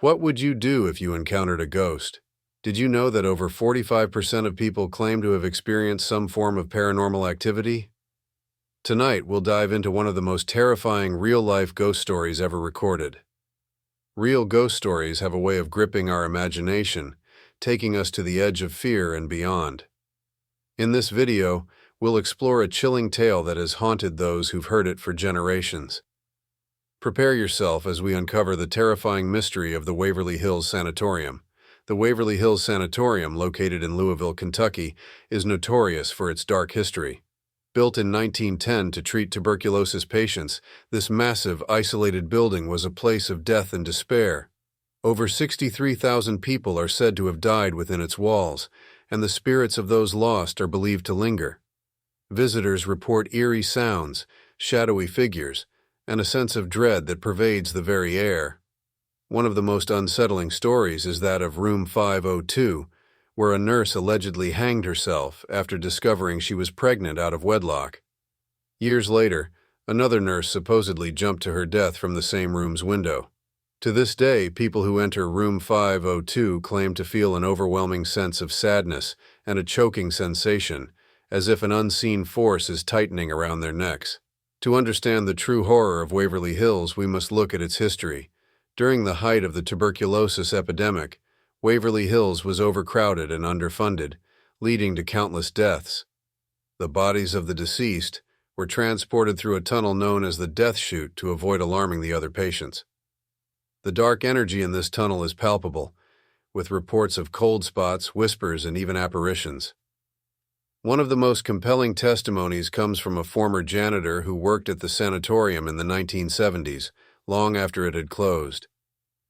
What would you do if you encountered a ghost? Did you know that over 45% of people claim to have experienced some form of paranormal activity? Tonight, we'll dive into one of the most terrifying real-life ghost stories ever recorded. Real ghost stories have a way of gripping our imagination, taking us to the edge of fear and beyond. In this video, we'll explore a chilling tale that has haunted those who've heard it for generations. Prepare yourself as we uncover the terrifying mystery of the Waverly Hills Sanatorium. The Waverly Hills Sanatorium, located in Louisville, Kentucky, is notorious for its dark history. Built in 1910 to treat tuberculosis patients, this massive, isolated building was a place of death and despair. Over 63,000 people are said to have died within its walls, and the spirits of those lost are believed to linger. Visitors report eerie sounds, shadowy figures, and a sense of dread that pervades the very air. One of the most unsettling stories is that of Room 502, where a nurse allegedly hanged herself after discovering she was pregnant out of wedlock. Years later, another nurse supposedly jumped to her death from the same room's window. To this day, people who enter Room 502 claim to feel an overwhelming sense of sadness and a choking sensation, as if an unseen force is tightening around their necks. To understand the true horror of Waverly Hills, we must look at its history. During the height of the tuberculosis epidemic, Waverly Hills was overcrowded and underfunded, leading to countless deaths. The bodies of the deceased were transported through a tunnel known as the death chute to avoid alarming the other patients. The dark energy in this tunnel is palpable, with reports of cold spots, whispers, and even apparitions. One of the most compelling testimonies comes from a former janitor who worked at the sanatorium in the 1970s, long after it had closed.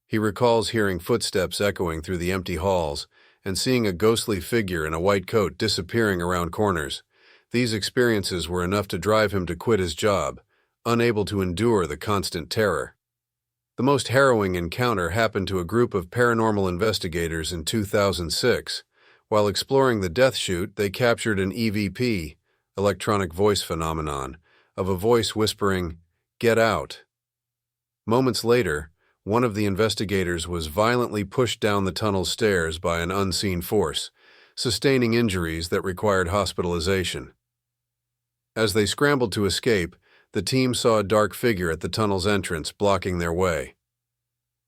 He recalls hearing footsteps echoing through the empty halls and seeing a ghostly figure in a white coat disappearing around corners. These experiences were enough to drive him to quit his job, unable to endure the constant terror. The most harrowing encounter happened to a group of paranormal investigators in 2006. While exploring the death chute, they captured an EVP, electronic voice phenomenon, of a voice whispering, "Get out." Moments later, one of the investigators was violently pushed down the tunnel stairs by an unseen force, sustaining injuries that required hospitalization. As they scrambled to escape, the team saw a dark figure at the tunnel's entrance blocking their way.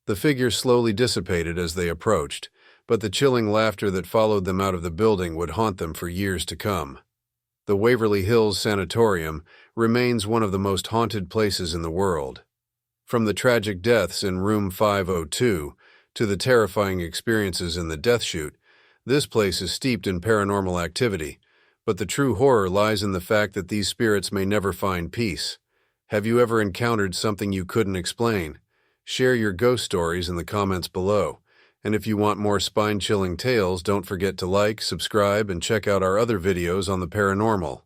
The figure slowly dissipated as they approached, but the chilling laughter that followed them out of the building would haunt them for years to come. The Waverly Hills Sanatorium remains one of the most haunted places in the world. From the tragic deaths in Room 502 to the terrifying experiences in the death chute, this place is steeped in paranormal activity, but the true horror lies in the fact that these spirits may never find peace. Have you ever encountered something you couldn't explain? Share your ghost stories in the comments below. And if you want more spine-chilling tales, don't forget to like, subscribe, and check out our other videos on the paranormal.